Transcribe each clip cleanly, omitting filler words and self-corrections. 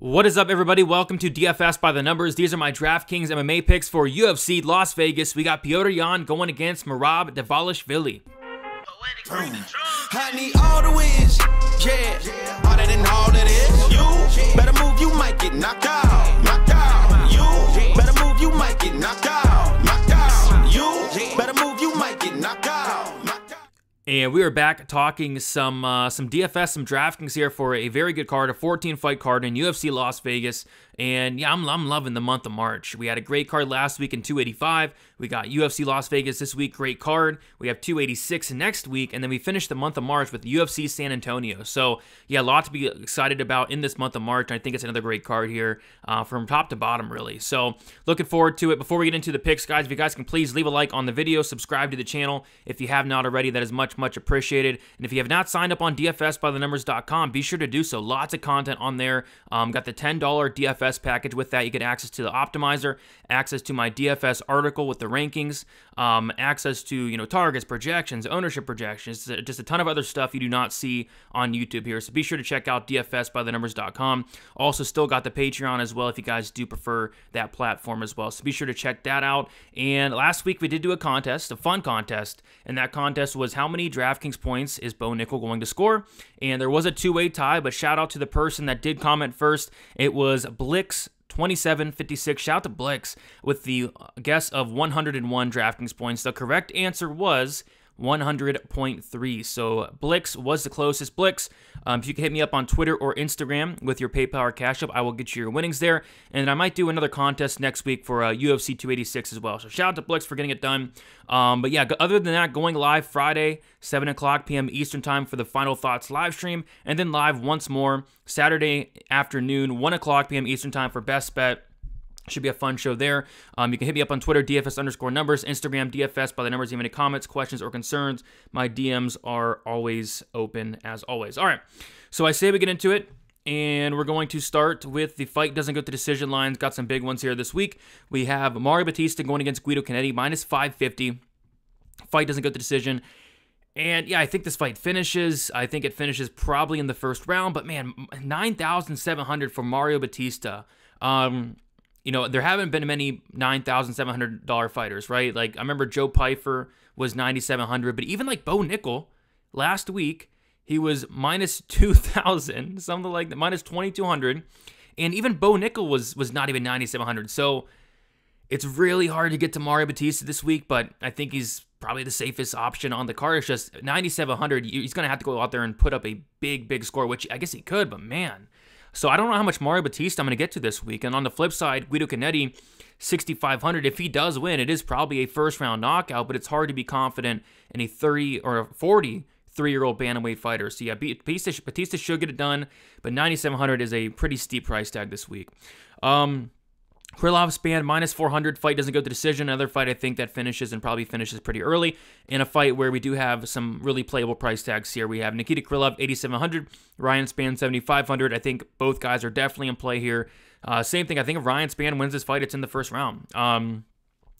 What is up, everybody? Welcome to DFS by the Numbers. These are my Draftkings MMA picks for UFC Las Vegas. We got Petr Yan going against Merab Dvalishvili. I need all the wins, yeah. Harder than all that is. You better move, you might get knocked out. Knocked out. You better move, you might get knocked out. Knocked out. You better move, you might get knocked out. And we are back talking some DFS, some DraftKings here for a very good card, a 14-fight card in UFC Las Vegas. And yeah, I'm loving the month of March. We had a great card last week in 285. We got UFC Las Vegas this week, great card. We have 286 next week, and then we finish the month of March with UFC San Antonio. So yeah, a lot to be excited about in this month of March. I think it's another great card here from top to bottom, really. So looking forward to it. Before we get into the picks, guys, if you guys can please leave a like on the video, subscribe to the channel if you have not already. That is much appreciated. And if you have not signed up on DFSbythenumbers.com, be sure to do so. Lots of content on there. Got the $10 DFS package. With that, you get access to the optimizer, access to my DFS article with the rankings, access to targets, projections, ownership projections, just a ton of other stuff you do not see on YouTube here. So be sure to check out DFSbythenumbers.com. Also, still got the Patreon as well if you guys do prefer that platform as well. So be sure to check that out. And last week we did do a contest, a fun contest, and that contest was how many DraftKings points is Bo Nickal going to score? And there was a two-way tie, but shout out to the person that did comment first. It was Blix2756. Shout out to Blix with the guess of 101 DraftKings points. The correct answer was 100.3. So Blix was the closest. Blix, if you can hit me up on Twitter or Instagram with your PayPal or Cash App, I will get you your winnings there. And I might do another contest next week for UFC 286 as well. So shout out to Blix for getting it done. But yeah, other than that, going live Friday, 7 o'clock p.m. Eastern time for the Final Thoughts live stream, and then live once more Saturday afternoon, 1 o'clock p.m. Eastern time for Best Bet. Should be a fun show there. You can hit me up on Twitter, DFS_numbers, Instagram, DFS by the numbers. If you have any comments, questions, or concerns, my DMs are always open as always. All right, so I say we get into it, and we're going to start with the fight doesn't go to decision lines. Got some big ones here this week. We have Mario Bautista going against Guido Canetti, minus 550. Fight doesn't go to decision. And yeah, I think this fight finishes. I think it finishes probably in the first round, but man, 9,700 for Mario Bautista. There haven't been many $9,700 fighters, right? Like, I remember Joe Pyfer was 9,700, but even like Bo Nickal last week, he was minus 2,000, something like that, minus 2,200. And even Bo Nickal was not even 9,700. So it's really hard to get to Mario Bautista this week, but I think he's probably the safest option on the card. It's just 9,700. He's going to have to go out there and put up a big score, which I guess he could, but man. So I don't know how much Mario Bautista I'm going to get to this week. And on the flip side, Guido Canetti, 6,500. If he does win, it is probably a first-round knockout, but it's hard to be confident in a 30 or a 43-year-old bantamweight fighter. So yeah, Bautista should get it done, but 9,700 is a pretty steep price tag this week. Krylov Span, minus 400. Fight doesn't go to decision. Another fight I think that finishes and probably finishes pretty early. In a fight where we do have some really playable price tags here. We have Nikita Krylov, 8,700. Ryan Span, 7,500. I think both guys are definitely in play here. Same thing. I think if Ryan Span wins this fight, it's in the first round.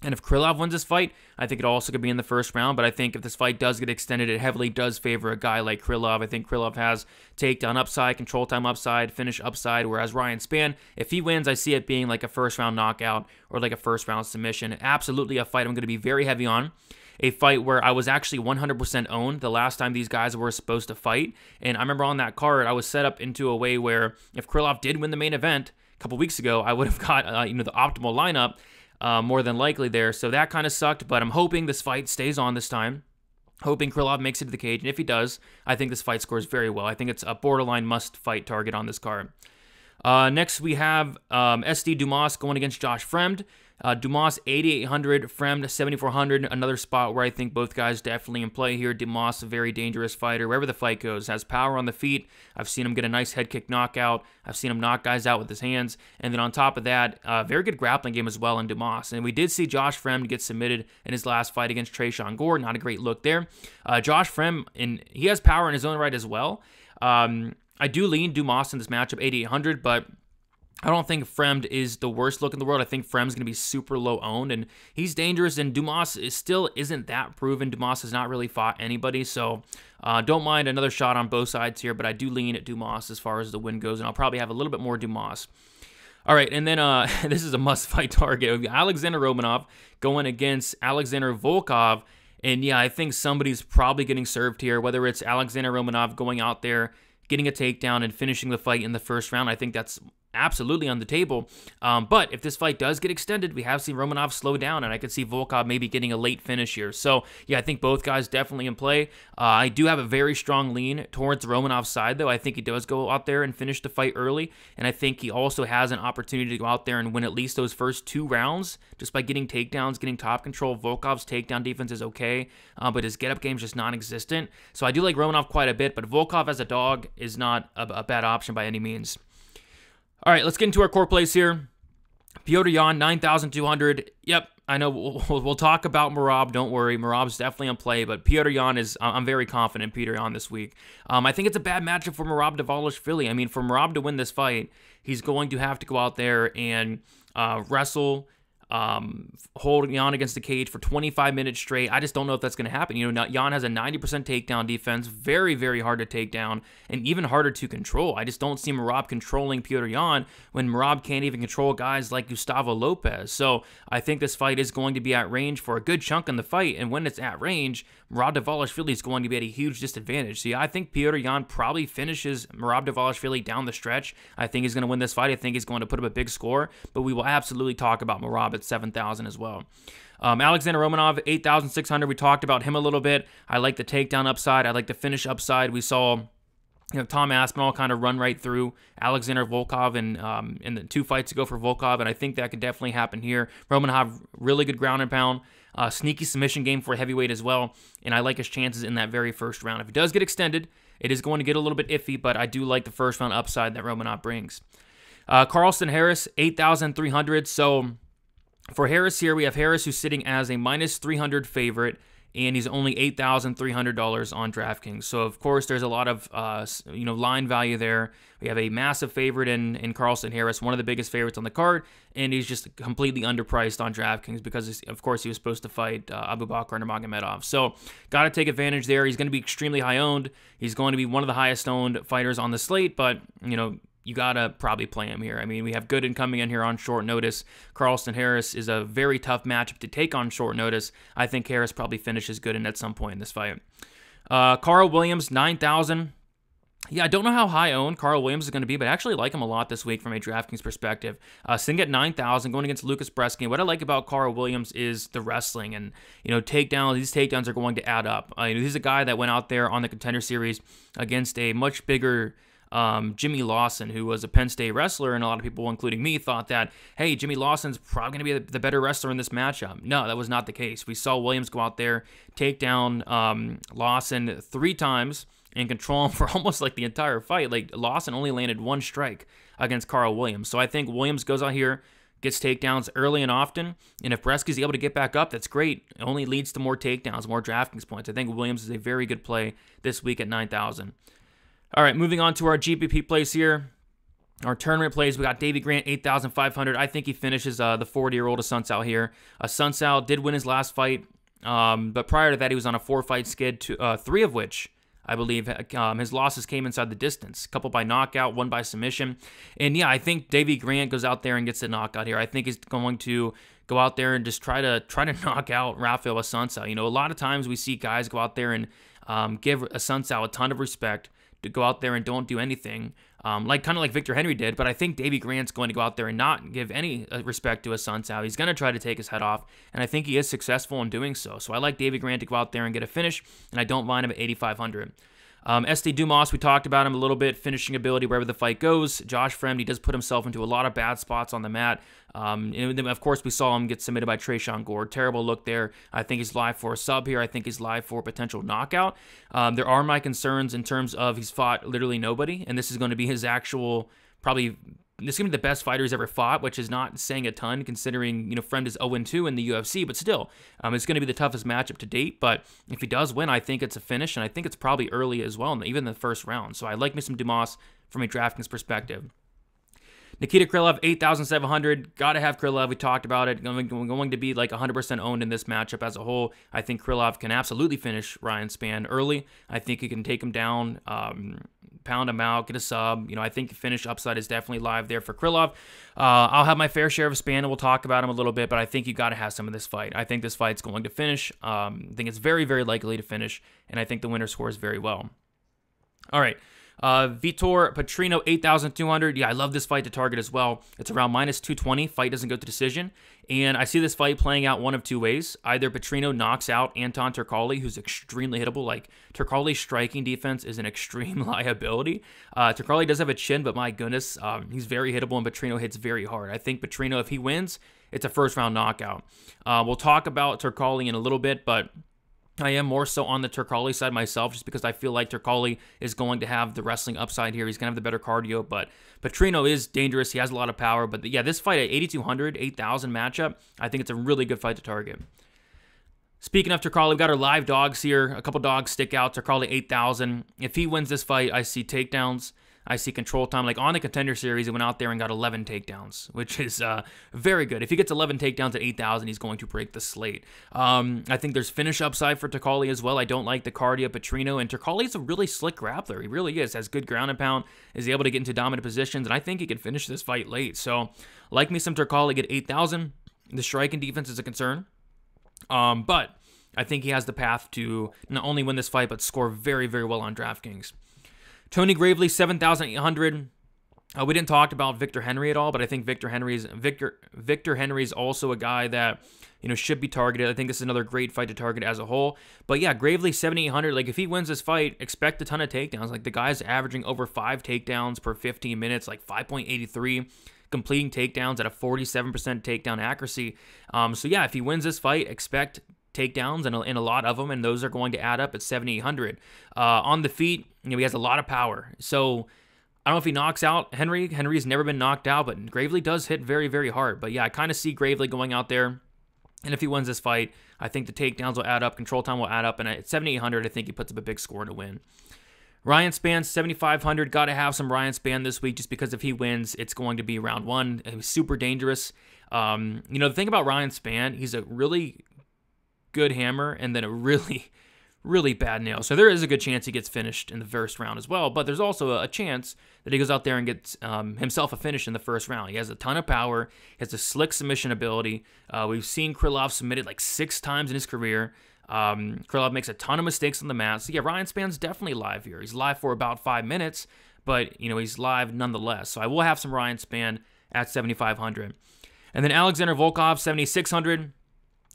And if Krylov wins this fight, I think it also could be in the first round. But I think if this fight does get extended, it heavily does favor a guy like Krylov. I think Krylov has takedown upside, control time upside, finish upside. Whereas Ryan Span, if he wins, I see it being like a first-round knockout or like a first-round submission. Absolutely a fight I'm going to be very heavy on. A fight where I was actually 100% owned the last time these guys were supposed to fight. And I remember on that card, I was set up into a way where if Krylov did win the main event a couple weeks ago, I would have got the optimal lineup. More than likely there. So that kind of sucked, but I'm hoping this fight stays on this time. Hoping Krylov makes it to the cage, and if he does, I think this fight scores very well. I think it's a borderline must-fight target on this card. Next, we have SD Dumas going against Josh Fremd. Dumas, 8,800. Fremd, 7,400. Another spot where I think both guys definitely in play here. Dumas, a very dangerous fighter. Wherever the fight goes, has power on the feet. I've seen him get a nice head kick knockout. I've seen him knock guys out with his hands. And then on top of that, very good grappling game as well in Dumas. And we did see Josh Fremd get submitted in his last fight against Tresean Gore. Not a great look there. Josh Fremd, he has power in his own right as well. I do lean Dumas in this matchup, 8,800, but I don't think Fremd is the worst look in the world. I think Fremd's going to be super low owned, and he's dangerous, and Dumas still isn't that proven. Dumas has not really fought anybody, so don't mind another shot on both sides here, but I do lean at Dumas as far as the win goes, and I'll probably have a little bit more Dumas. All right, and then this is a must-fight target. Alexander Romanov going against Alexander Volkov, and yeah, I think somebody's probably getting served here, whether it's Alexander Romanov going out there, getting a takedown, and finishing the fight in the first round. I think that's absolutely on the table. But if this fight does get extended, we have seen Romanov slow down, and I could see Volkov maybe getting a late finish here. So yeah, I think both guys definitely in play. I do have a very strong lean towards Romanov's side, though. I think he does go out there and finish the fight early, and I think he also has an opportunity to go out there and win at least those first 2 rounds just by getting takedowns, getting top control. Volkov's takedown defense is okay, but his get-up game is just non-existent. So I do like Romanov quite a bit, but Volkov as a dog is not a bad option by any means. All right, let's get into our core plays here. Petr Yan, 9,200. Yep, I know we'll talk about Merab. Don't worry, Merab's definitely in play, but Petr Yan is, I'm very confident in Petr Yan this week. I think it's a bad matchup for Merab Dvalishvili. I mean, for Merab to win this fight, he's going to have to go out there and wrestle, hold Yan against the cage for 25 minutes straight. I just don't know if that's going to happen. You know, Yan has a 90% takedown defense, very, very hard to take down, and even harder to control. I just don't see Merab controlling Petr Yan when Merab can't even control guys like Gustavo Lopez. So I think this fight is going to be at range for a good chunk in the fight, and when it's at range, Merab Dvalishvili is going to be at a huge disadvantage. So yeah, I think Petr Yan probably finishes Merab Dvalishvili down the stretch. I think he's going to win this fight. I think he's going to put up a big score, but we will absolutely talk about Merab at 7,000 as well. Alexander Romanov, 8,600. We talked about him a little bit. I like the takedown upside. I like the finish upside. We saw Tom Aspinall kind of run right through Alexander Volkov in the 2 fights ago for Volkov, and I think that could definitely happen here. Romanov, really good ground and pound. Sneaky submission game for a heavyweight as well, and I like his chances in that very first round. If it does get extended, it is going to get a little bit iffy, but I do like the first round upside that Romanov brings. Carlston Harris, 8,300. So for Harris here, we have Harris who's sitting as a -300 favorite, and he's only $8,300 on DraftKings. So, of course, there's a lot of line value there. We have a massive favorite in Carlston Harris, one of the biggest favorites on the card, and he's just completely underpriced on DraftKings because, of course, he was supposed to fight Abubakar Nurmagomedov. So, got to take advantage there. He's going to be extremely high owned. He's going to be one of the highest owned fighters on the slate, but, you got to probably play him here. I mean, we have Gooden coming in here on short notice. Carlston Harris is a very tough matchup to take on short notice. I think Harris probably finishes Gooden at some point in this fight. Carl Williams, 9,000. Yeah, I don't know how high owned Carl Williams is going to be, but I actually like him a lot this week from a DraftKings perspective. Sitting at 9,000, going against Lucas Breskin. What I like about Carl Williams is the wrestling, and takedowns. These takedowns are going to add up. He's a guy that went out there on the Contender Series against a much bigger Jimmy Lawson, who was a Penn State wrestler, and a lot of people, including me, thought that, hey, Jimmy Lawson's probably going to be the better wrestler in this matchup. No, that was not the case. We saw Williams go out there, take down Lawson 3 times, and control him for almost like the entire fight. Like, Lawson only landed 1 strike against Carl Williams. So I think Williams goes out here, gets takedowns early and often, and if Bresky's able to get back up, that's great. It only leads to more takedowns, more DraftKings points. I think Williams is a very good play this week at 9,000. All right, moving on to our GPP plays here. Our tournament plays, we got Davey Grant, 8,500. I think he finishes the 40-year-old Asuncao here. Asuncao did win his last fight, but prior to that, he was on a 4-fight skid, 3 of which, I believe, his losses came inside the distance. A couple by knockout, 1 by submission. And yeah, I think Davey Grant goes out there and gets the knockout here. I think he's going to go out there and just try to knock out Rafael Asuncao. A lot of times we see guys go out there and give Asuncao a ton of respect, to go out there and don't do anything, kind of like Victor Henry did, but I think Davey Grant's going to go out there and not give any respect to Asuncao. He's going to try to take his head off, and I think he is successful in doing so. So I like Davey Grant to go out there and get a finish, and I don't mind him at 8,500. SD Dumas, we talked about him a little bit, finishing ability wherever the fight goes. Josh Fremd, he does put himself into a lot of bad spots on the mat. And then, of course, we saw him get submitted by Trayshawn Gore. Terrible look there. I think he's live for a sub here. I think he's live for a potential knockout. There are my concerns in terms of he's fought literally nobody, and this is going to be his actual, probably, this is going to be the best fighter he's ever fought, which is not saying a ton considering, Fremd is 0-2 in the UFC, but still, it's going to be the toughest matchup to date. But if he does win, I think it's a finish, and I think it's probably early as well, even in the first round. So I like me some Dumas from a DraftKings perspective. Nikita Krylov, 8,700. Got to have Krylov. We talked about it. Going to be like 100% owned in this matchup as a whole. I think Krylov can absolutely finish Ryan Spann early. I think he can take him down, pound him out, get a sub. I think the finish upside is definitely live there for Krylov. I'll have my fair share of Spann, and we'll talk about him a little bit, but I think you got to have some of this fight. I think this fight's going to finish. I think it's very, very likely to finish, and I think the winner scores very well. All right. Vitor Petrino, 8,200. Yeah, I love this fight to target as well. It's around -220. Fight doesn't go to decision. And I see this fight playing out one of two ways. Either Petrino knocks out Anton Turkalj, who's extremely hittable. Like, Turkalj's striking defense is an extreme liability. Turkalj does have a chin, but my goodness, he's very hittable, and Petrino hits very hard. I think Petrino, if he wins, it's a first-round knockout. We'll talk about Turkalj in a little bit, but I am more so on the Turkalj side myself, just because I feel like Turkalj is going to have the wrestling upside here. He's going to have the better cardio, but Petrino is dangerous. He has a lot of power. But yeah, this fight at 8,200, 8,000 matchup, I think it's a really good fight to target. Speaking of Turkalj, we've got our live dogs here. A couple dogs stick out. Turkalj 8,000. If he wins this fight, I see takedowns. I see control time. Like on the Contender Series, he went out there and got 11 takedowns, which is very good. If he gets 11 takedowns at 8,000, he's going to break the slate. I think there's finish upside for Turkalj as well. I don't like the cardio of Petrino, and Turkalj is a really slick grappler. He really is. Has good ground and pound, is able to get into dominant positions, and I think he can finish this fight late. So, like me some Turkalj at 8,000. The striking defense is a concern, but I think he has the path to not only win this fight, but score very, very well on DraftKings. Tony Gravely, 7,800. We didn't talk about Victor Henry at all, but I think Victor Henry's also a guy that should be targeted. I think this is another great fight to target as a whole. But yeah, Gravely, 7,800. Like if he wins this fight, expect a ton of takedowns. Like the guy's averaging over 5 takedowns per 15 minutes, like 5.83, completing takedowns at a 47% takedown accuracy. So yeah, if he wins this fight, expect takedowns and a lot of them, and those are going to add up at 7,800. On the feet, he has a lot of power. So I don't know if he knocks out Henry. Henry's never been knocked out, but Gravely does hit very, very hard. But yeah, I kind of see Gravely going out there, and if he wins this fight, I think the takedowns will add up, control time will add up, and at 7,800, I think he puts up a big score to win. Ryan Spann, 7,500. Got to have some Ryan Spann this week, just because if he wins, it's going to be round one. He's super dangerous. The thing about Ryan Spann, he's a really good hammer and then a really, really bad nail. So there is a good chance he gets finished in the first round as well, but there's also a chance that he goes out there and gets himself a finish in the first round. He has a ton of power. He has a slick submission ability. We've seen Krylov submitted like 6 times in his career. Krylov makes a ton of mistakes on the mat. So yeah, Ryan Spann's definitely live here. He's live for about 5 minutes, but he's live nonetheless. So I will have some Ryan Spann at 7,500. And then Alexander Volkov, 7,600.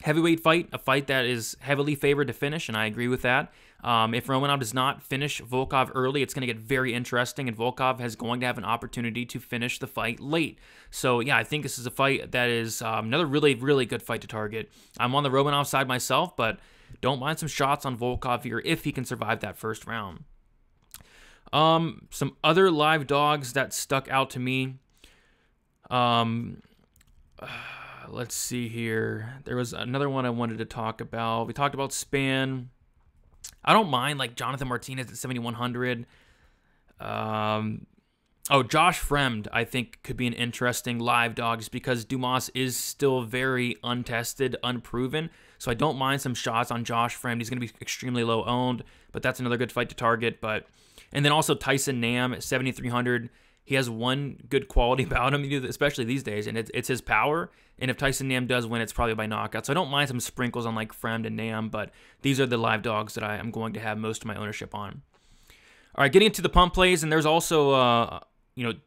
Heavyweight fight, a fight that is heavily favored to finish, and I agree with that. If Romanov does not finish Volkov early, it's going to get very interesting, and Volkov is going to have an opportunity to finish the fight late. So, yeah, I think this is a fight that is another really, really good fight to target. I'm on the Romanov side myself, but don't mind some shots on Volkov here if he can survive that first round. Some other live dogs that stuck out to me. Let's see here. There was another one I wanted to talk about. We talked about Spann. I don't mind like Jonathan Martinez at 7,100. Josh Fremd, I think, could be an interesting live dog just because Dumas is still very untested, unproven. So I don't mind some shots on Josh Fremd. He's going to be extremely low owned, but that's another good fight to target. And then also Tyson Nam at 7,300. He has one good quality about him, especially these days, and it's his power. And if Tyson Nam does win, it's probably by knockout. So I don't mind some sprinkles on like Fremd and Nam, but these are the live dogs that I am going to have most of my ownership on. All right, getting into the pump plays, and there's also a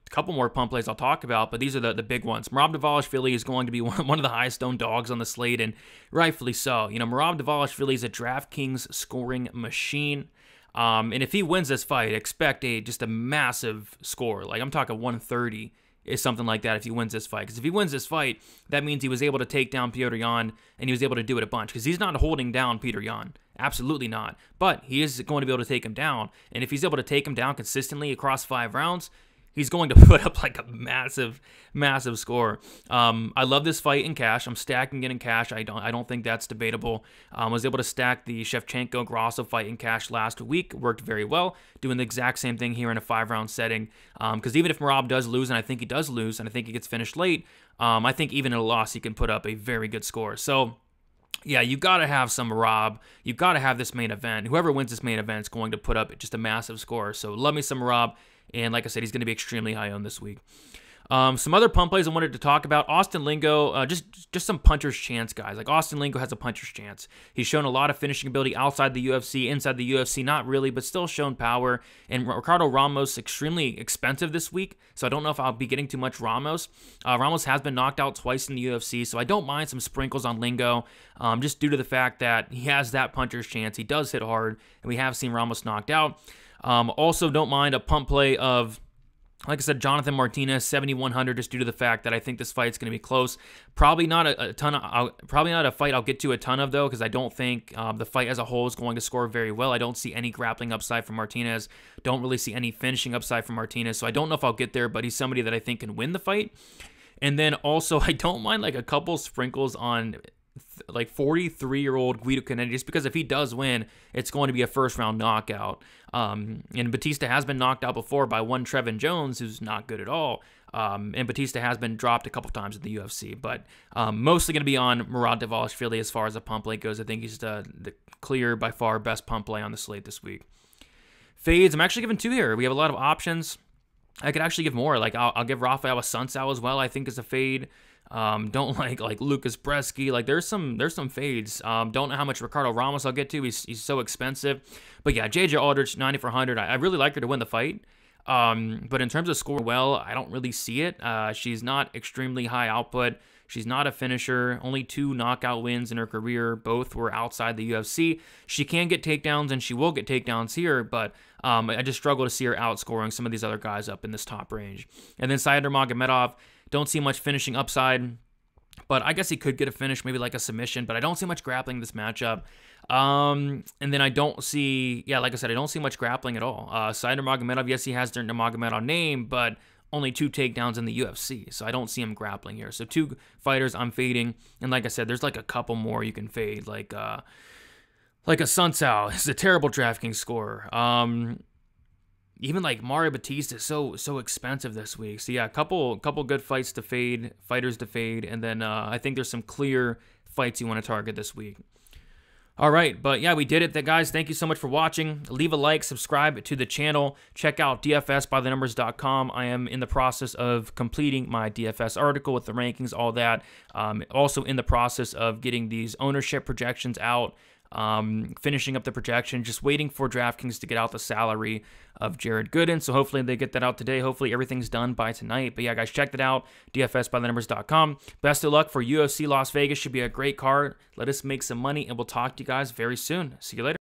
couple more pump plays I'll talk about, but these are the big ones. Merab Dvalishvili is going to be one of the highest owned dogs on the slate, and rightfully so. Merab Dvalishvili is a DraftKings scoring machine. And if he wins this fight, expect just a massive score. Like I'm talking 130 is something like that if he wins this fight. Because if he wins this fight, that means he was able to take down Petr Yan, and he was able to do it a bunch. Because he's not holding down Petr Yan. Absolutely not. But he is going to be able to take him down. And if he's able to take him down consistently across 5 rounds, he's going to put up like a massive, massive score. I love this fight in cash. I'm stacking it in cash. I don't think that's debatable. I was able to stack the Shevchenko-Grasso fight in cash last week. Worked very well. Doing the exact same thing here in a 5-round setting. Because even if Merab does lose, and I think he does lose, and I think he gets finished late, I think even in a loss, he can put up a very good score. So, yeah, you got to have some Merab. You got to have this main event. Whoever wins this main event is going to put up just a massive score. So, love me some Merab. And like I said, he's going to be extremely high owned this week. Some other pump plays I wanted to talk about. Austin Lingo, just some puncher's chance, guys. Like, Austin Lingo has a puncher's chance. He's shown a lot of finishing ability outside the UFC, inside the UFC, not really, but still shown power. And Ricardo Ramos, extremely expensive this week, so I don't know if I'll be getting too much Ramos. Ramos has been knocked out twice in the UFC, so I don't mind some sprinkles on Lingo, just due to the fact that he has that puncher's chance. He does hit hard, and we have seen Ramos knocked out. Also, don't mind a pump play of, like I said, Jonathan Martinez, 7,100, just due to the fact that I think this fight's going to be close. Probably not probably not a fight I'll get to a ton of, though, because I don't think the fight as a whole is going to score very well. I don't see any grappling upside from Martinez. Don't really see any finishing upside from Martinez, so I don't know if I'll get there, but he's somebody that I think can win the fight. And then also, I don't mind like a couple sprinkles on like 43-year-old Guido Canetti, just because if he does win, it's going to be a first-round knockout. And Batista has been knocked out before by one Trevin Jones, who's not good at all. And Batista has been dropped a couple times in the UFC, but mostly going to be on Murad Dvalishvili as far as the pump play goes. I think he's the clear, by far, best pump play on the slate this week. Fades, I'm actually giving 2 here. We have a lot of options. I could actually give more. Like, I'll give Rafael Assunção as well, I think, is a fade. Don't like Lucas Bresky. Like, there's some fades. Don't know how much Ricardo Ramos I'll get to. He's so expensive. But yeah, JJ Aldrich, 9,400. I really like her to win the fight. But in terms of score, well, I don't really see it. She's not extremely high output. She's not a finisher. Only 2 knockout wins in her career. Both were outside the UFC. She can get takedowns, and she will get takedowns here, but I just struggle to see her outscoring some of these other guys up in this top range. And then Said Nurmagomedov, don't see much finishing upside, but I guess he could get a finish, maybe like a submission, but I don't see much grappling in this matchup. And then I don't see, yeah, like I said, I don't see much grappling at all. Said Nurmagomedov, yes, he has their Nurmagomedov name, but only 2 takedowns in the UFC, so I don't see him grappling here. So 2 fighters I'm fading, and like I said, there's like a couple more you can fade, like a Assunção. It's a terrible DraftKings scorer. Even like Mario Batista is so expensive this week. So yeah, a couple good fighters to fade, and then I think there's some clear fights you want to target this week. All right, but yeah, we did it, guys. Thank you so much for watching. Leave a like, subscribe to the channel. Check out dfsbythenumbers.com. I am in the process of completing my DFS article with the rankings, all that. Also in the process of getting these ownership projections out. Finishing up the projection, just waiting for DraftKings to get out the salary of Jared Gooden. So hopefully they get that out today. Hopefully everything's done by tonight. But yeah, guys, check that out. DFSbythenumbers.com. Best of luck for UFC Las Vegas. Should be a great card. Let us make some money, and we'll talk to you guys very soon. See you later.